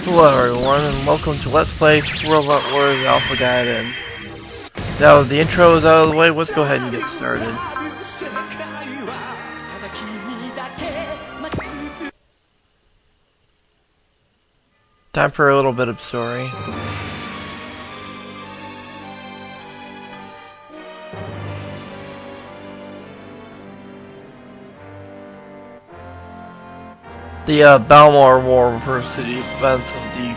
Hello everyone, and welcome to Let's Play Robot Wars Alpha Gaiden. Now the intro is out of the way, let's go ahead and get started. Time for a little bit of story. The Balmor War refers to the events of the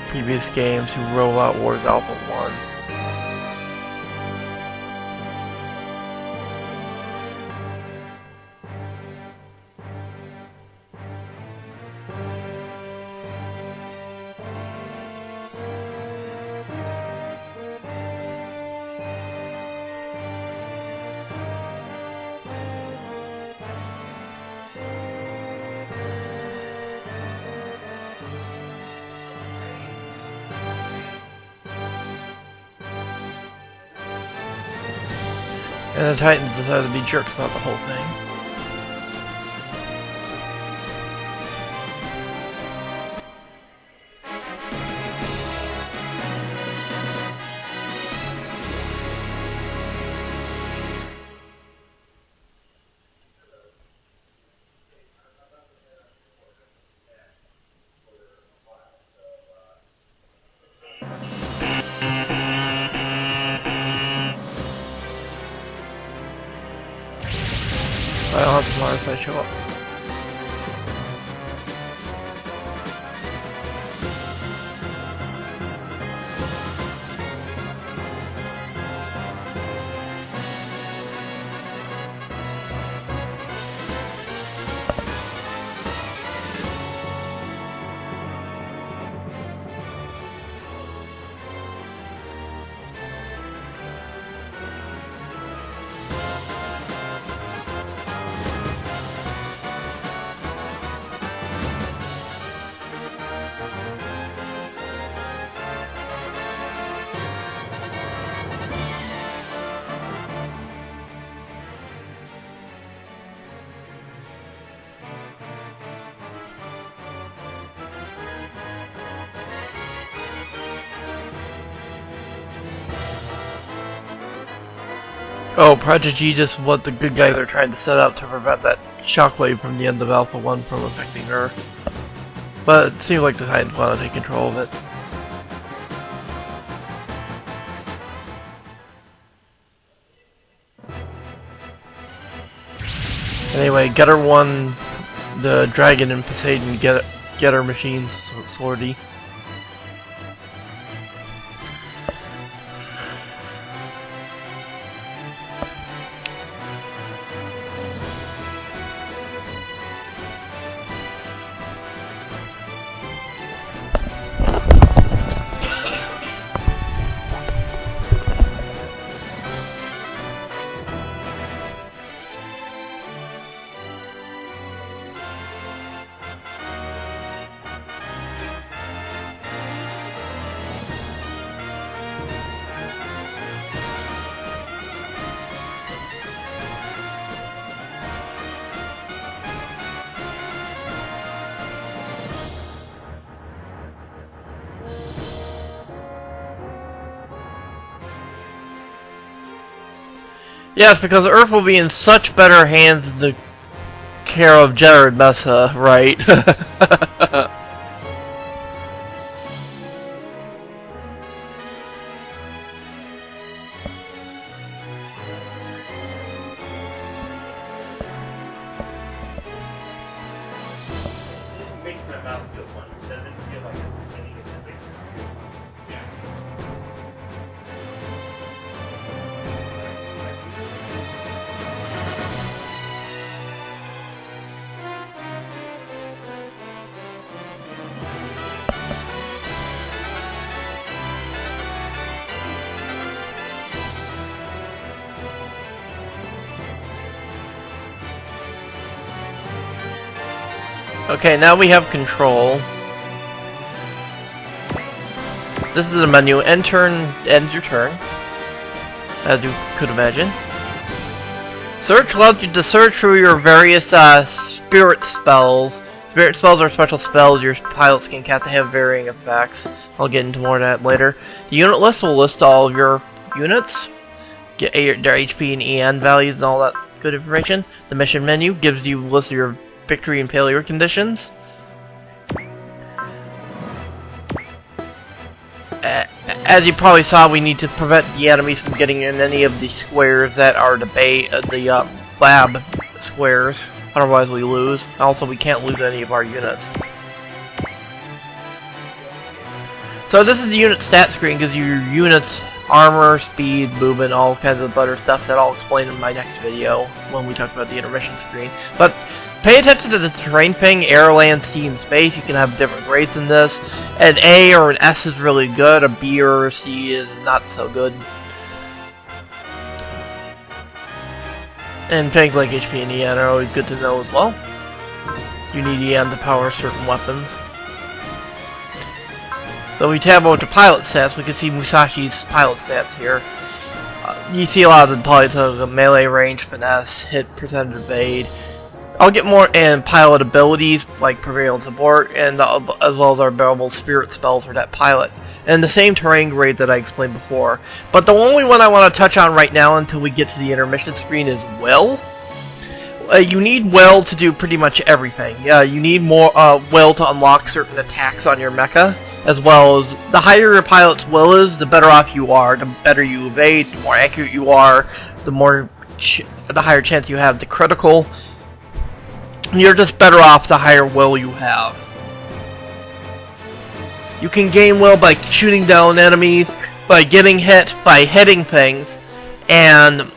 previous games to Robot Wars Alpha 1. And the Titans decided to be jerks about the whole thing. I don't have to notice I show up. Oh, Project Aegis is what the good guys are trying to set out to prevent that shockwave from the end of Alpha 1 from affecting Earth. But it seems like the Titans want to take control of it. Anyway, Getter won the Dragon and Poseidon Getter machines, Swordy. Yes, because Earth will be in such better hands in the care of Jared Mesa, right? Makes my mouth feel fun. It doesn't feel like it's beginning of the thing. Yeah. Okay, now we have control. This is the menu. End turn ends your turn, as you could imagine. Search allows you to search through your various spirit spells to Spirit spells are special spells your pilots can cast to have varying effects. I'll get into more of that later. The unit list will list all of your units, get their HP and EN values and all that good information. The mission menu gives you a list of your victory and failure conditions. As you probably saw, we need to prevent the enemies from getting in any of the squares that are the lab squares. Otherwise we lose. Also, we can't lose any of our units. So this is the unit stat screen, gives you your units, armor, speed, movement, all kinds of other stuff that I'll explain in my next video when we talk about the intermission screen. But pay attention to the terrain thing, air, land, sea, and space. You can have different grades in this. An A or an S is really good, a B or a C is not so good. And things like HP and EN are always good to know as well. You need EN to power certain weapons. So we tab over to pilot stats, we can see Musashi's pilot stats here. You see a lot of the pilots have melee range, finesse, hit, percentage evade. I'll get more in pilot abilities like prevail and support, and as well as our available spirit spells for that pilot. And the same terrain grade that I explained before. But the only one I want to touch on right now until we get to the intermission screen is will. You need will to do pretty much everything. You need more will to unlock certain attacks on your mecha, as well as the higher your pilot's will is, the better off you are. The better you evade, the more accurate you are, the higher chance you have to critical. You're just better off the higher will you have. You can gain will by shooting down enemies, by getting hit, by hitting things, and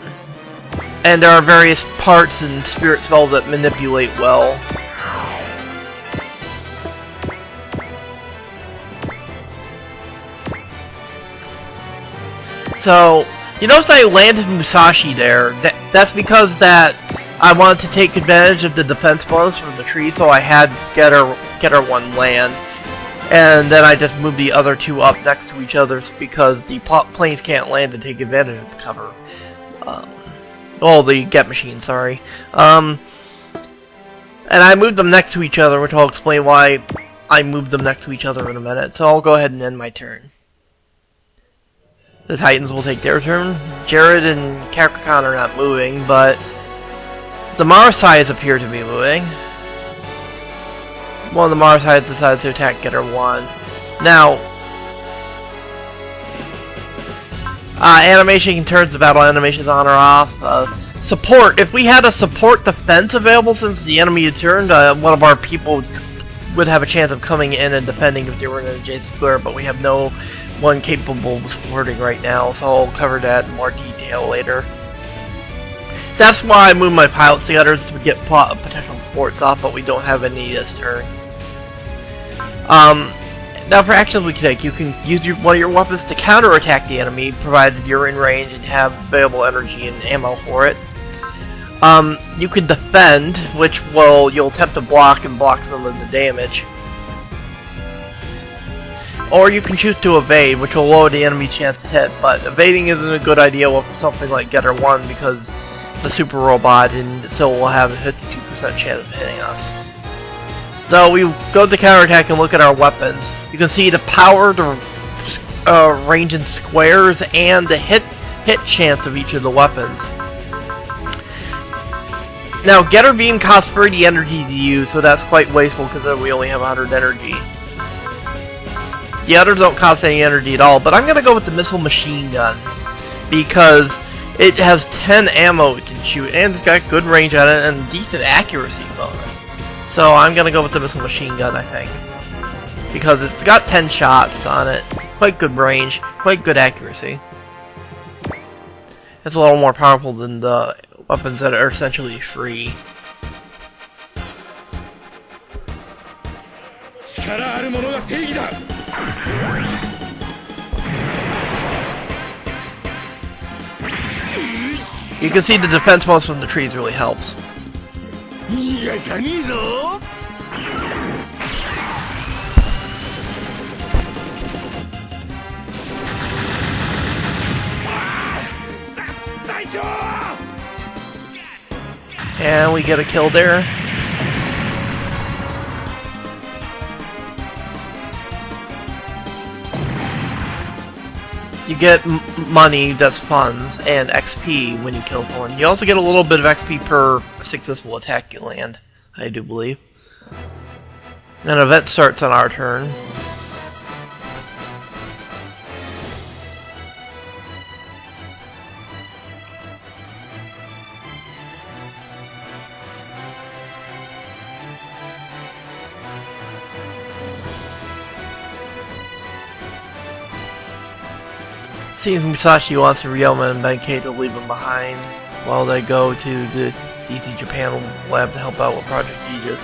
there are various parts and spirit spells that manipulate will. So, you notice I landed Musashi there. That's because I wanted to take advantage of the defense bonus from the tree, so I had get her one land. And then I just moved the other two up next to each other because the planes can't land and take advantage of the cover. Well, the get machine, sorry. And I moved them next to each other, which I'll explain why I moved them next to each other in a minute. So I'll go ahead and end my turn. The Titans will take their turn. Jared and Capricorn are not moving, but the Marsides appear to be moving. One of the Marsides decides to attack Getter 1. Now, animation can turn the battle animations on or off. Support. If we had a support defense available since the enemy had turned, one of our people would have a chance of coming in and defending if they were in an adjacent square, but we have no one capable of supporting right now, so I'll cover that in more detail later. That's why I moved my pilots together to get potential supports off, but we don't have any this turn. Now for actions we can take, you can use one of your weapons to counterattack the enemy, provided you're in range and have available energy and ammo for it. You can defend, which you'll attempt to block and block some of the damage. Or you can choose to evade, which will lower the enemy's chance to hit, but evading isn't a good idea with something like Getter 1 because it's a super robot and so we'll have a 52% chance of hitting us. So we go to counterattack and look at our weapons. You can see the power, the range in squares, and the hit chance of each of the weapons. Now, Getter Beam costs 30 energy to use, so that's quite wasteful because we only have 100 energy. The others don't cost any energy at all, but I'm going to go with the Missile Machine Gun because it has 10 ammo it can shoot, and it's got good range on it and decent accuracy bonus. So I'm going to go with the Missile Machine Gun, I think, because it's got 10 shots on it, quite good range, quite good accuracy. It's a little more powerful than the weapons that are essentially free. You can see the defense bonus from the trees really helps. And we get a kill there. you get money, that's funds, and XP when you kill someone. You also get a little bit of XP per successful attack you land, I do believe. An event starts on our turn. Seems Musashi wants Ryoma and Benkei to leave him behind while they go to the DC Japan lab to help out with Project Aegis.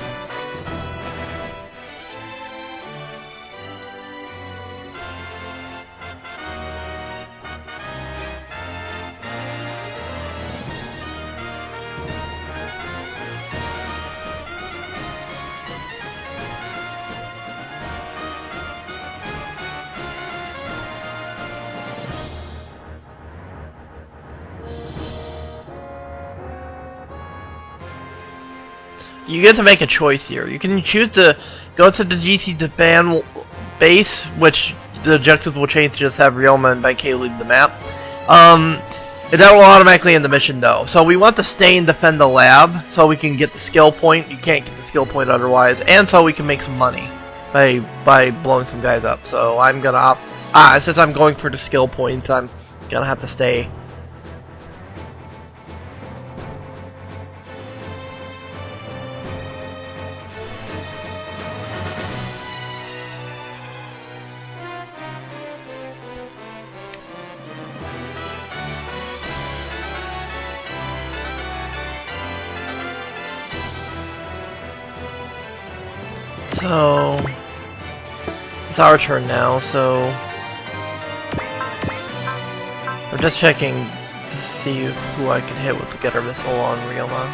You get to make a choice here. You can choose to go to the GT Japan base, which the objectives will change to just have Ryoma and Benkei leave the map. That will automatically end the mission though. So we want to stay and defend the lab so we can get the skill point. You can't get the skill point otherwise. And so we can make some money by blowing some guys up. So I'm gonna opt... since I'm going for the skill points, I'm gonna have to stay. So it's our turn now, so we're just checking to see who I can hit with the Getter Missile on Ryoma.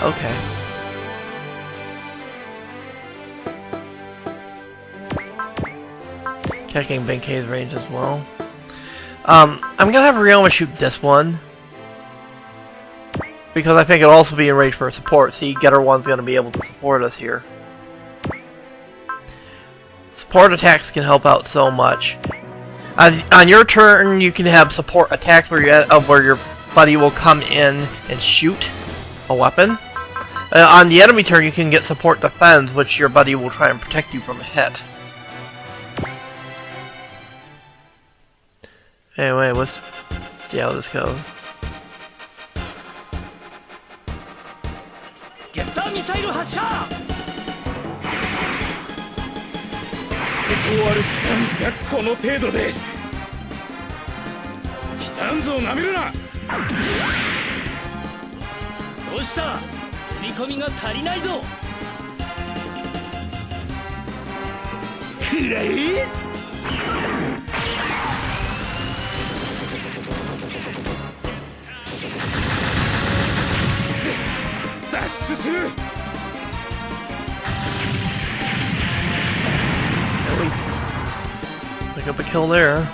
Okay. Checking Benkei's range as well. I'm gonna have Ryoma shoot this one, because I think it'll also be in range for support. See, Getter 1's going to be able to support us here. Support attacks can help out so much. On your turn, you can have support attacks where your buddy will come in and shoot a weapon. On the enemy turn, you can get support defense, which your buddy will try and protect you from a hit. Anyway, let's see how this goes. ゲッターミサイル発射。断るティタンズがこの程度で。ティタンズをなめるな。どうした？振り込みが足りないぞ。くらえ。脱出する。 Pick up a kill there.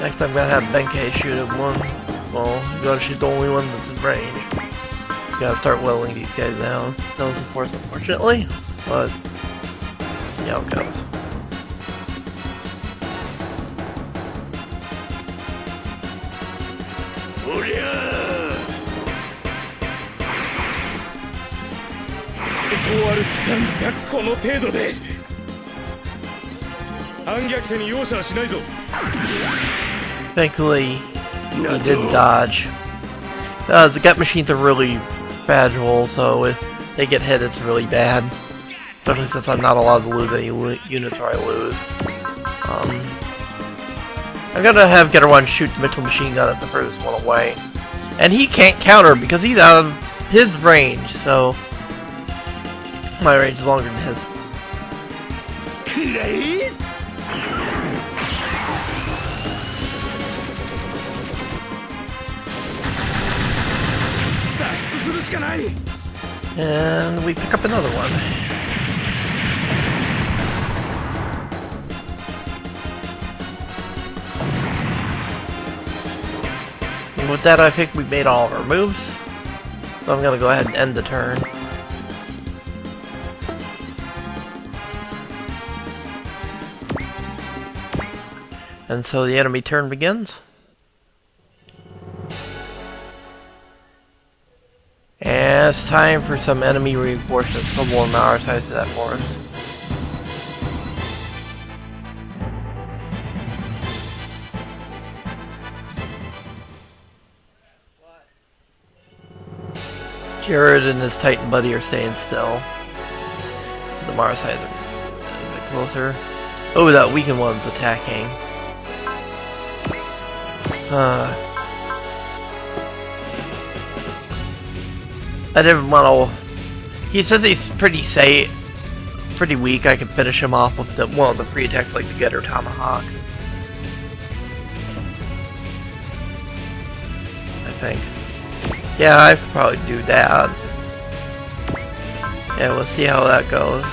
Next I'm gonna have Benkei shoot at one. Well, you gotta shoot the only one that's in range. You gotta start whittling these guys down. No supports, unfortunately, but see how it goes. Thankfully, he did dodge. The gut machines are really fragile, so if they get hit, it's really bad. Especially since I'm not allowed to lose any units or I lose. I'm gonna have Getter 1 shoot the missile machine gun at the furthest one away. And he can't counter because he's out of his range, so my range is longer than his. And we pick up another one. And with that, I think we've made all of our moves. So I'm gonna go ahead and end the turn. And so the enemy turn begins. And it's time for some enemy reinforcements. A couple more Mauer sides to that forest. Jared and his Titan buddy are staying still. The Mars sides are a bit closer. Oh, that weakened one's attacking. I didn't want to. He says he's pretty weak. I can finish him off with one of the free attacks like the Getter Tomahawk. I think. Yeah, I could probably do that. Yeah, we'll see how that goes.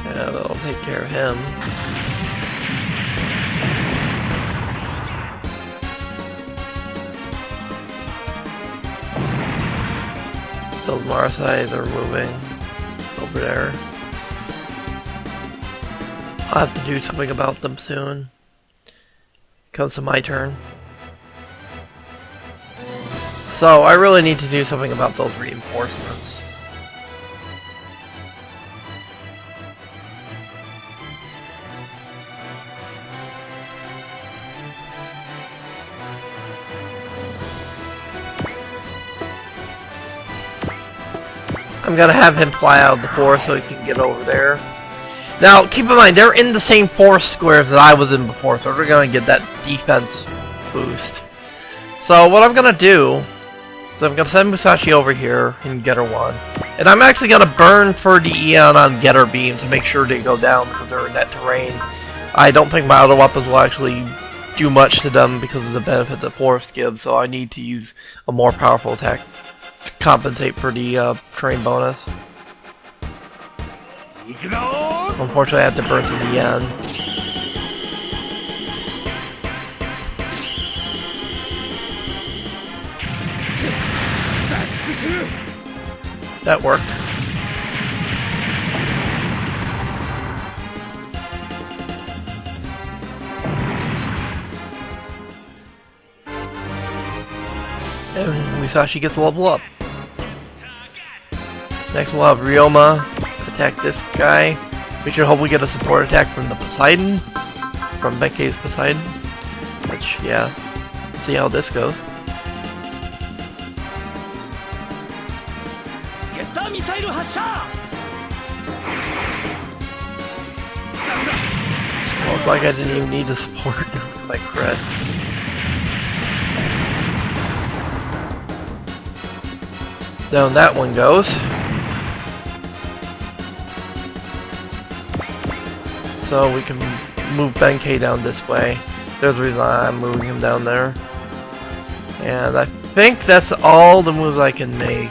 Yeah, that'll take care of him. Those Marseilles are moving over there. I'll have to do something about them soon. Comes to my turn. So I really need to do something about those reinforcements. I'm gonna have him fly out of the forest so he can get over there. Now, keep in mind, they're in the same forest squares that I was in before, so they're gonna get that defense boost. So what I'm gonna do is I'm gonna send Musashi over here in Getter 1. And I'm actually gonna burn for the Eon on Getter Beam to make sure they go down because they're in that terrain. I don't think my other weapons will actually do much to them because of the benefit the forest gives, so I need to use a more powerful attack to compensate for the terrain bonus. Unfortunately, I have to burn some yen. That worked. And Musashi gets a level up. Next we'll have Ryoma attack this guy. We should hopefully get a support attack from the Poseidon. From Benkei's Poseidon. Which, yeah. Let's see how this goes. Looks like I didn't even need the support with my crit. Down that one goes. So we can move Benkei down this way. There's the reason I'm moving him down there. And I think that's all the moves I can make.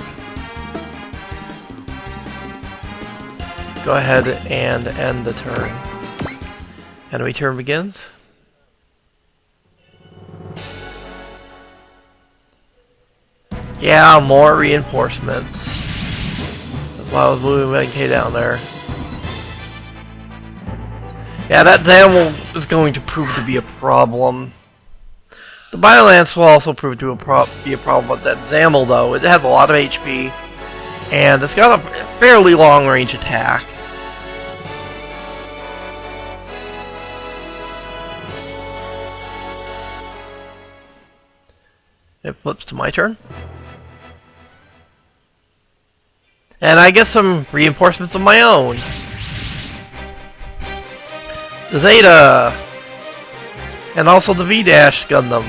Go ahead and end the turn. Enemy turn begins. Yeah, more reinforcements. That's why I was moving Benkei down there. Yeah, that Zamel is going to prove to be a problem. The Biolance will also prove to be a problem, but that Zamel, though, it has a lot of HP, and it's got a fairly long-range attack. It flips to my turn. And I get some reinforcements of my own. The Zeta! And also the V-Dash Gundam.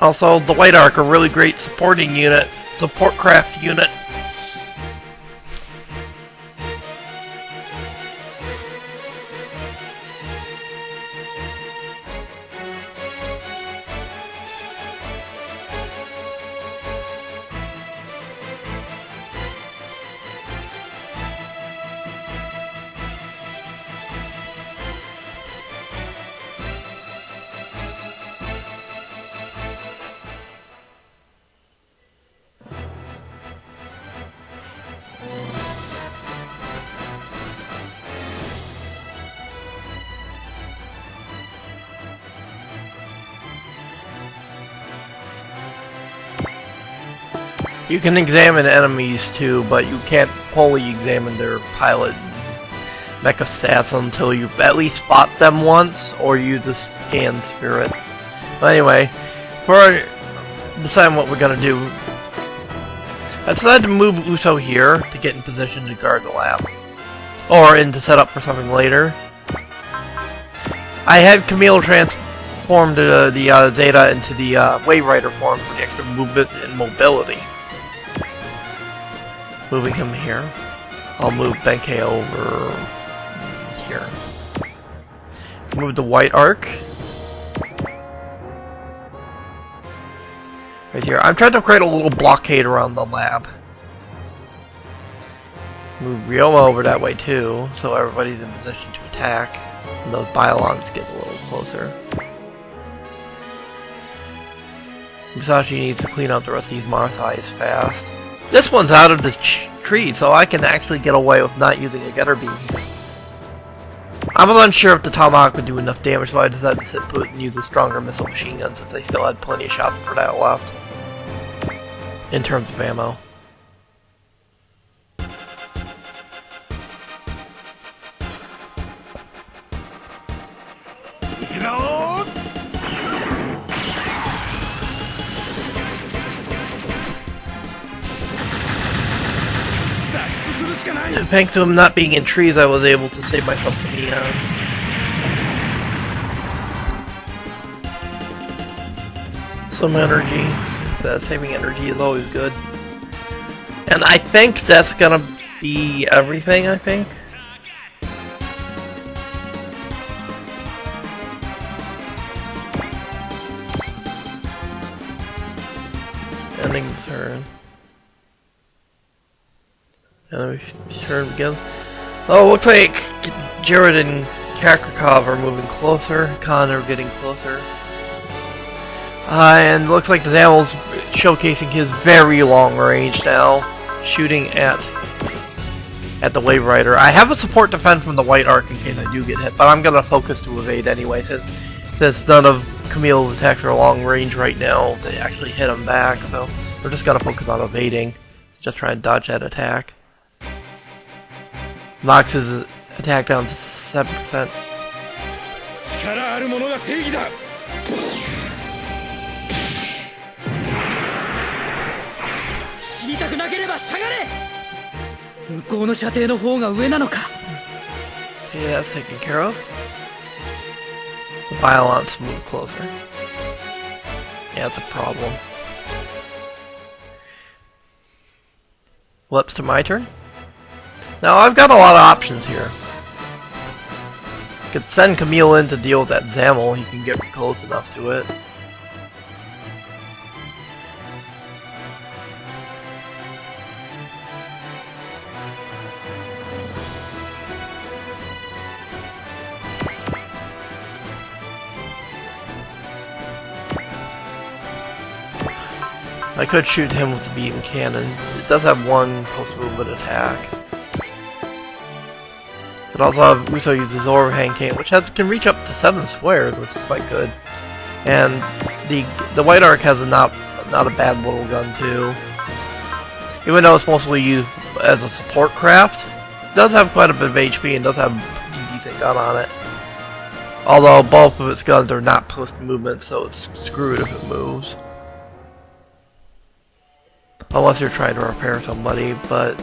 Also the White Ark, a really great supporting unit. Support craft unit. You can examine enemies too, but you can't fully examine their pilot mecha stats until you at least spot them once or use the scan spirit. But anyway, for deciding what we're gonna do, I decided to move Uso here to get in position to guard the lab, or in to set up for something later. I had Camille transform the Zeta into the Wave Rider form for the extra movement and mobility. Moving him here. I'll move Benkei over here. Move the White Arc. Right here. I'm trying to create a little blockade around the lab. Move Ryoma over that way too, so everybody's in position to attack. And those Bylons get a little closer. Musashi needs to clean out the rest of these Marthais fast. This one's out of the tree, so I can actually get away with not using a Getter Beam. I was unsure if the Tomahawk would do enough damage, so I decided to sit put and use a stronger missile machine gun since they still had plenty of shots for that left. In terms of ammo. Thanks to him not being in trees, I was able to save myself some neon. Some energy. That saving energy is always good. And I think that's gonna be everything, I think. Ending the turn. And we turn begins. Oh, looks like Jared and Kakarkov are moving closer. Khan are getting closer. And looks like the Zamel's showcasing his very long range now, shooting at the Wave Rider. I have a support defense from the White Arc in case I do get hit, but I'm gonna focus to evade anyway, since none of Camille's attacks are long range right now to actually hit him back. So we're just gonna focus on evading, just try and dodge that attack. Knocks his attack down to 7%. Okay, that's taken care of. The Violence move closer. Yeah, it's a problem. Flips to my turn. Now I've got a lot of options here. I could send Camille in to deal with that Zamel, he can get close enough to it. I could shoot him with the beam cannon. It does have one post-movement attack. But also have Uso use his overhang cannon, which can reach up to 7 squares, which is quite good. And the White Arc has not a bad little gun too. Even though it's mostly used as a support craft, it does have quite a bit of HP and does have a decent gun on it. Although both of its guns are not post-movement, so it's screwed if it moves. Unless you're trying to repair somebody, but...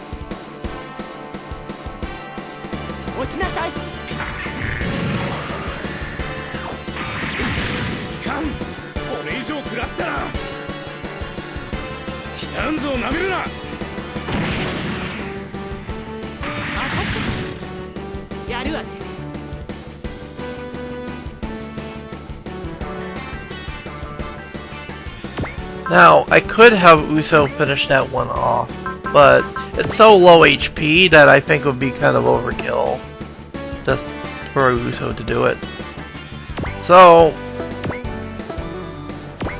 Now, I could have Uso finish that one off, but it's so low HP that I think would be kind of overkill just for Uso to do it. So,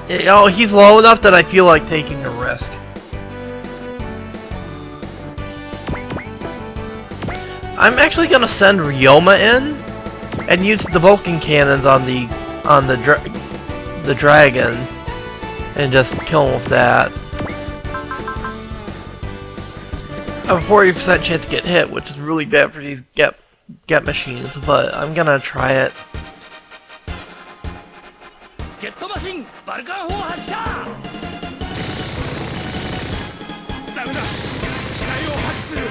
you know, he's low enough that I feel like taking a risk. I'm actually gonna send Ryoma in and use the Vulcan cannons on the dragon and just kill him with that. I have a 40% chance to get hit, which is really bad for these get machines, but I'm gonna try it. ゲットマシンバルカン砲発射。ダメだ、機体を破棄する。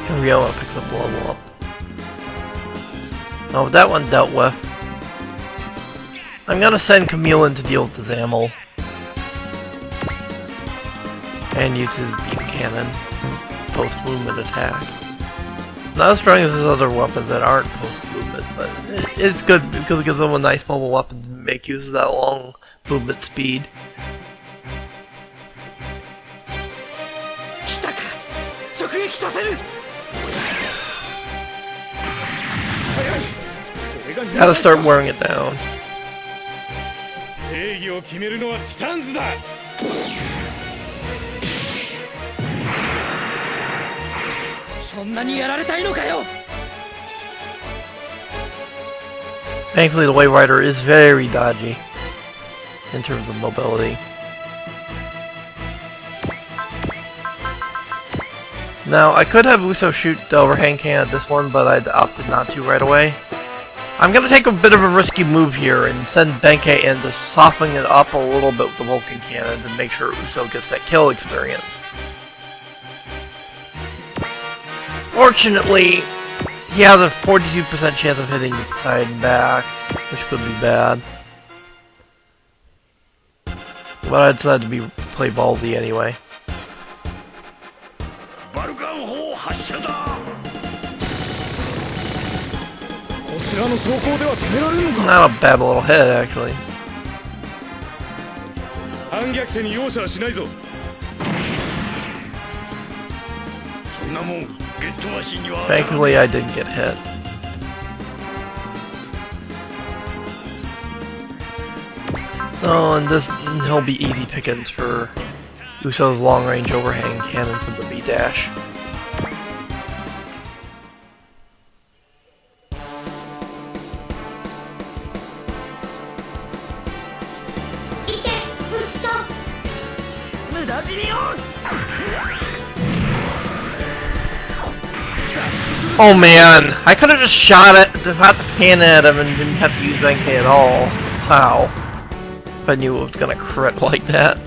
Here we go, I'll pick the level up. Oh, that one dealt with. I'm gonna send Camille in to deal with the Zamel. And use his beam cannon. Post-movement attack. Not as strong as his other weapons that aren't post-movement, but it's good because it gives them a nice mobile weapon to make use of that long movement speed. Gotta start wearing it down. 正義を決めるのはティタンズだ。そんなにやられたいのかよ。 Thankfully, the Wave Rider is very dodgy in terms of mobility. Now, I could have Uso shoot the overhand cannon at this one, but I opted not to right away. I'm gonna take a bit of a risky move here and send Benkei in to soften it up a little bit with the Vulcan cannon to make sure Uso gets that kill experience. Fortunately, he has a 42% chance of hitting side and back, which could be bad. But I decided to play ballsy anyway. Not a bad little hit, actually. Thankfully, I didn't get hit. So, and he'll be easy pickings for Uso's long-range overhang cannon from the B-dash. Oh man, I could have just shot it, had to pan at him and didn't have to use Benkei at all. Wow. If I knew it was gonna crit like that.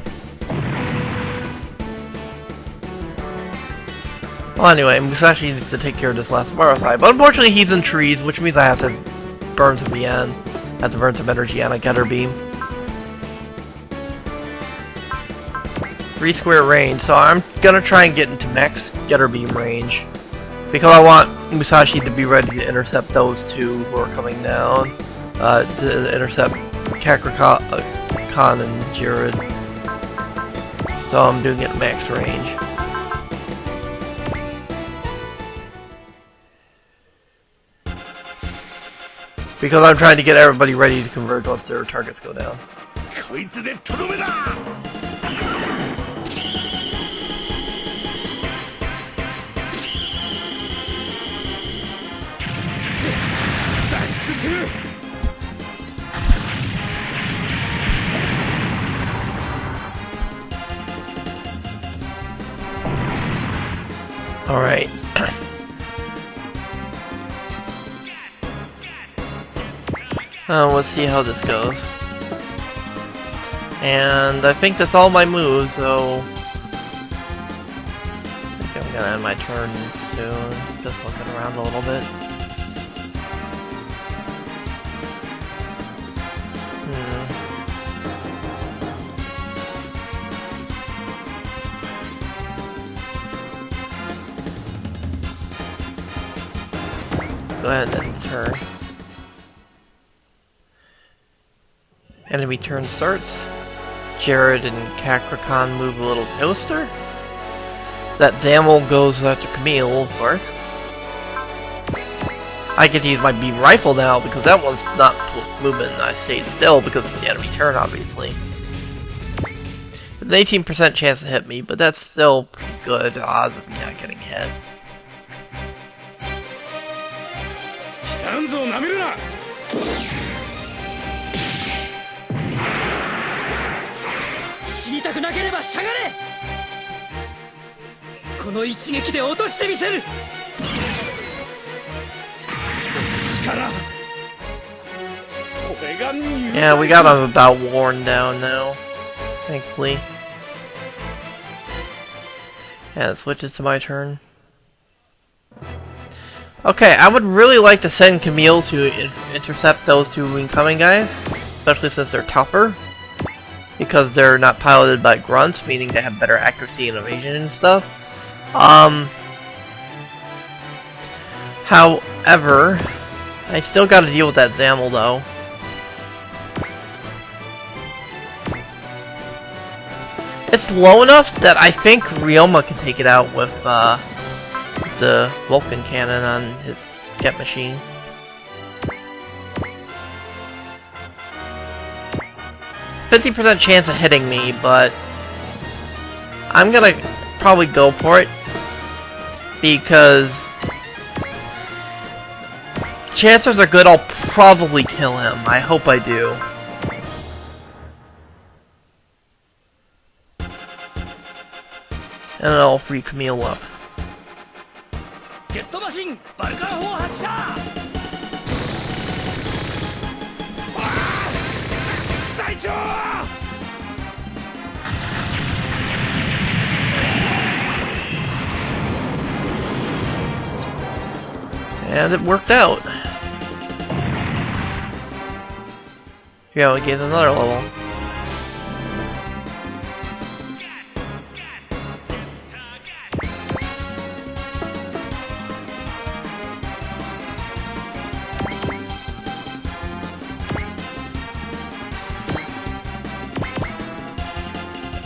Well anyway, Musashi needs to take care of this last Marosai, but unfortunately he's in trees, which means I have to burn some yen. I have to burn some energy on a getter beam. 3 square range, so I'm gonna try and get into max getter beam range. Because I want Musashi to be ready to intercept those two who are coming down. To intercept Kakrakan and Jared. So I'm doing it at max range. Because I'm trying to get everybody ready to converge once their targets go down. Alright. Let's see how this goes. And I think that's all my moves, so I think I'm gonna end my turn soon. Just looking around a little bit. Go ahead and end the turn. Enemy turn starts. Jared and Kakrakan move a little closer. That Zamel goes after Camille, of course. I get to use my beam rifle now because that one's not post movement and I stayed still because of the enemy turn, obviously. With an 18% chance to hit me, but that's still pretty good odds of me not getting hit. ンズを舐めるな。死にたくなければ下がれ。この一撃で落としてみせる。力。これが入。 Yeah, we got him about worn down now, thankfully. Yeah, it switches to my turn. Okay, I would really like to send Camille to intercept those two incoming guys, especially since they're tougher, because they're not piloted by grunts, meaning they have better accuracy and evasion and stuff. However, I still got to deal with that Zamel though. It's low enough that I think Ryoma can take it out with the Vulcan cannon on his jet machine. %50 chance of hitting me, but I'm gonna probably go for it because chances are good I'll probably kill him. I hope I do. And I'll free Camille up. ゲットマシンバルカン砲発射。隊長。 And it worked out. Yeah, we gained another level.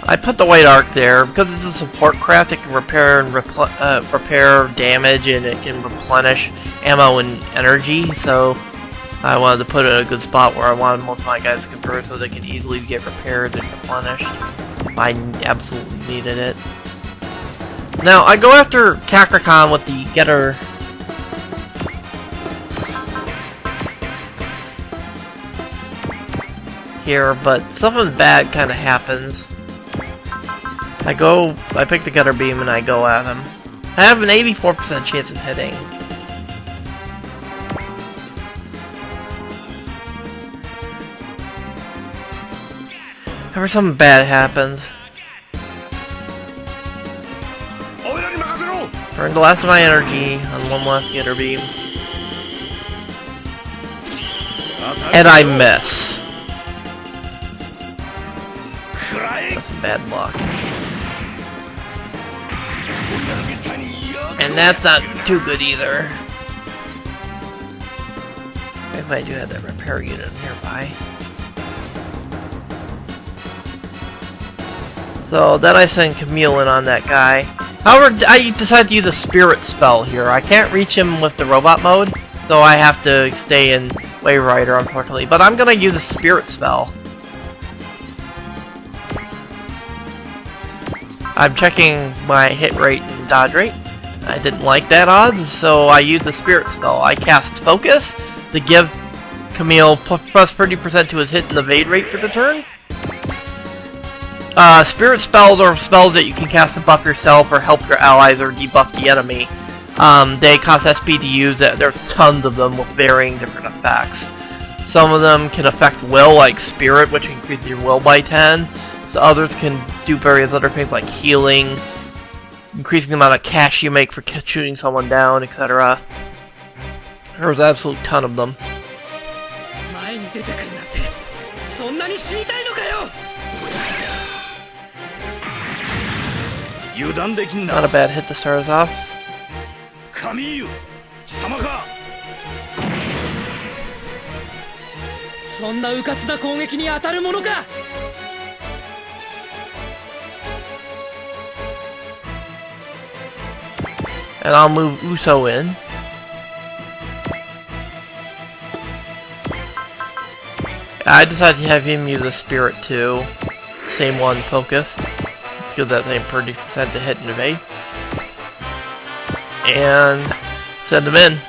I put the white arc there because it's a support craft. It can repair and repair damage, and it can replenish ammo and energy. So I wanted to put it in a good spot where I wanted most of my guys to convert, so they can easily get repaired and replenished. I absolutely needed it. Now I go after Kakrakan with the getter. Here, but something bad kind of happens. I pick the gutter beam and I go at him. I have an 84% chance of hitting. However, something bad happens. Burn the last of my energy on one last gutter beam. And I miss. That's some bad luck. And that's not too good either. If I do have that repair unit nearby. So then I send Camille in on that guy. However, I decide to use a spirit spell here. I can't reach him with the robot mode, so I have to stay in Wave Rider, unfortunately. But I'm gonna use a spirit spell. I'm checking my hit rate and dodge rate. I didn't like that odds, so I used the spirit spell. I cast Focus to give Camille plus 30% to his hit and evade rate for the turn. Spirit spells are spells that you can cast to buff yourself or help your allies or debuff the enemy. They cost SP to use. There's tons of them with varying different effects. Some of them can affect will, like Spirit, which increases your will by 10. So others can do various other things like healing, increasing the amount of cash you make for shooting someone down, etc. There's an absolute ton of them. Not a bad hit to start us off. And I'll move Uso in. I decided to have him use a spirit too. Same one, Focus. Give that same 30% to hit and evade. And send him in.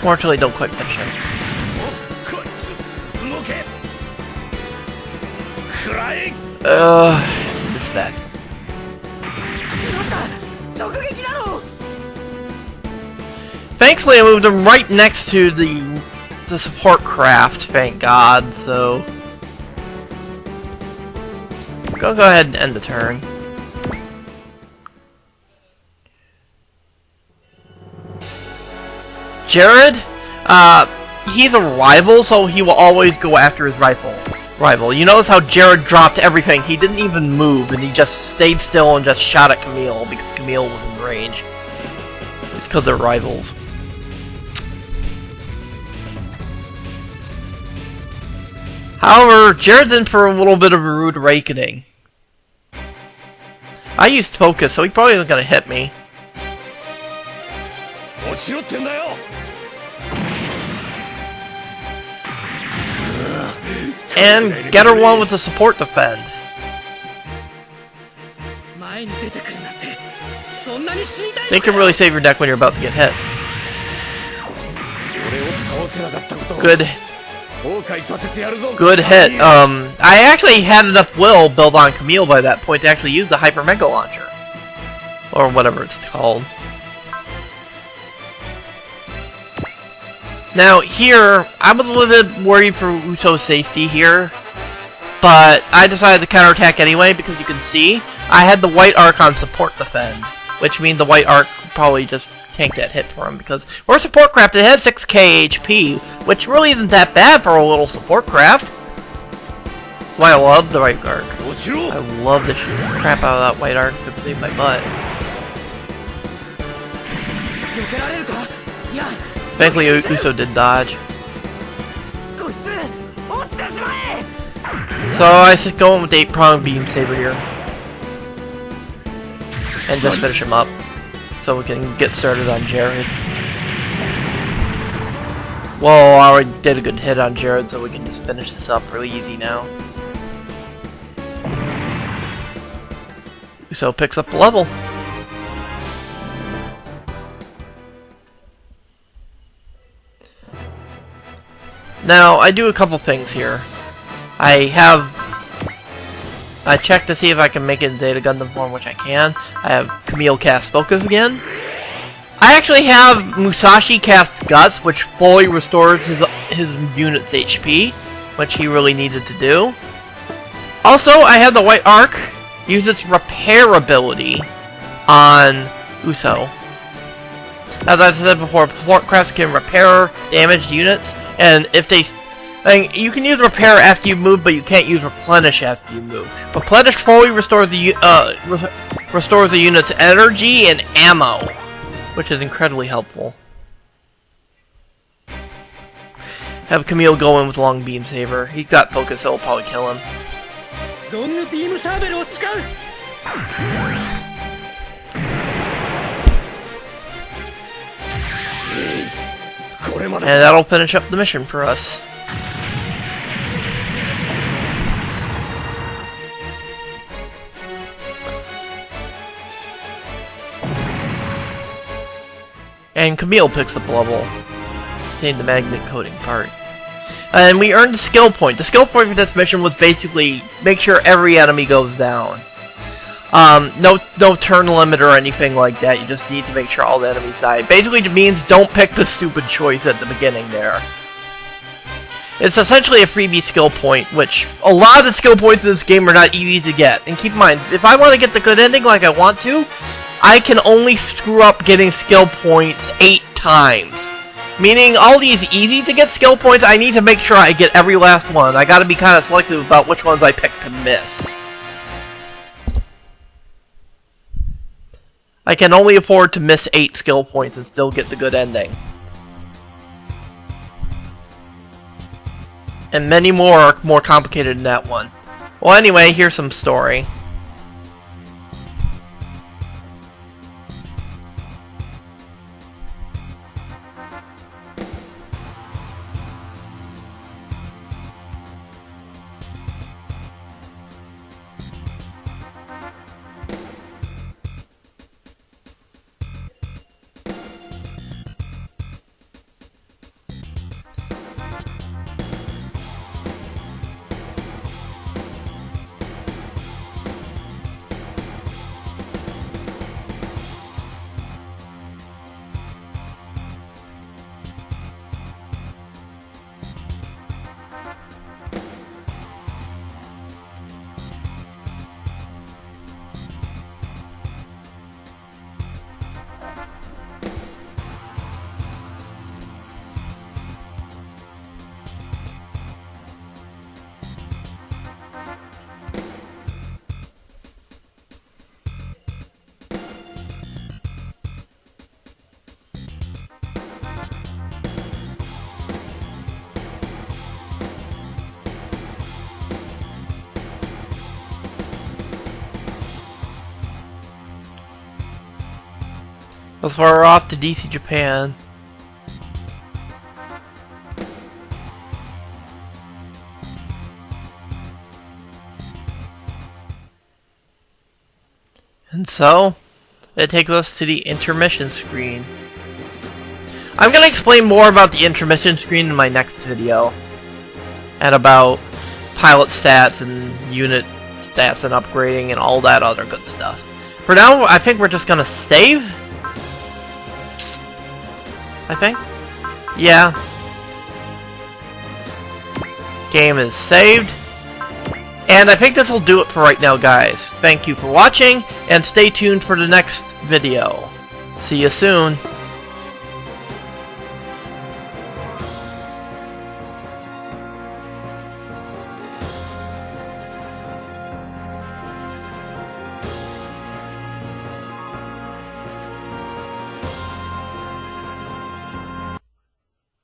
Fortunately, don't quite finish him. This is bad. Thankfully, I moved him right next to the support craft, thank God, so... Go ahead and end the turn. Jared, he's a rival, so he will always go after his rival. You notice how Jared dropped everything. He didn't even move, and he just stayed still and just shot at Camille, because Camille was in range. It's because they're rivals. However, Jared's in for a little bit of a rude awakening. I used focus, so he probably isn't gonna hit me. And get her one with the support defend. They can really save your deck when you're about to get hit. Good hit. I actually had enough will built on Camille by that point to actually use the Hyper Mega Launcher. Or whatever it's called. Now here, I was a little bit worried for Uso's safety here. But I decided to counterattack anyway because you can see I had the White Arc on support defend. Which means the White Arc probably just tank that hit for him because we're support craft. It had 6k HP, which really isn't that bad for a little support craft. That's why I love the White Arc. I love the shit crap out of that White Arc to save my butt. Thankfully, Uso did dodge. So I just going with the 8-prong beam saber here, and just finish him up. So we can get started on Jared. Well, I already did a good hit on Jared, so we can just finish this up really easy now. Uso picks up the level. Now, I do a couple things here. I checked to see if I can make it in Zeta Gundam form, which I can. I have Camille cast Focus again. I actually have Musashi cast Guts, which fully restores his unit's HP, which he really needed to do. Also, I have the White Arc use its repair ability on Uso. As I said before, support crafts can repair damaged units, and if they... you can use repair after you move, but you can't use replenish after you move. Replenish fully restores the unit's energy and ammo, which is incredibly helpful. Have Camille go in with long beam saber. He's got focus, so it'll probably kill him. And that'll finish up the mission for us. And Camille picks up level. Named the magnet coating part. And we earned the skill point. The skill point for this mission was basically make sure every enemy goes down. No turn limit or anything like that. You just need to make sure all the enemies die. Basically it means don't pick the stupid choice at the beginning there. It's essentially a freebie skill point, which a lot of the skill points in this game are not easy to get. And keep in mind, if I want to get the good ending like I want to, I can only screw up getting skill points 8 times. Meaning, all these easy to get skill points, I need to make sure I get every last one. I gotta be kind of selective about which ones I pick to miss. I can only afford to miss 8 skill points and still get the good ending. And many more are more complicated than that one. Well, anyway, here's some story. Before we're off to DC Japan. And so, it takes us to the intermission screen. I'm going to explain more about the intermission screen in my next video. And about pilot stats and unit stats and upgrading and all that other good stuff. For now, I think we're just going to save. I think. Yeah. Game is saved. And I think this will do it for right now, guys. Thank you for watching, and stay tuned for the next video. See you soon.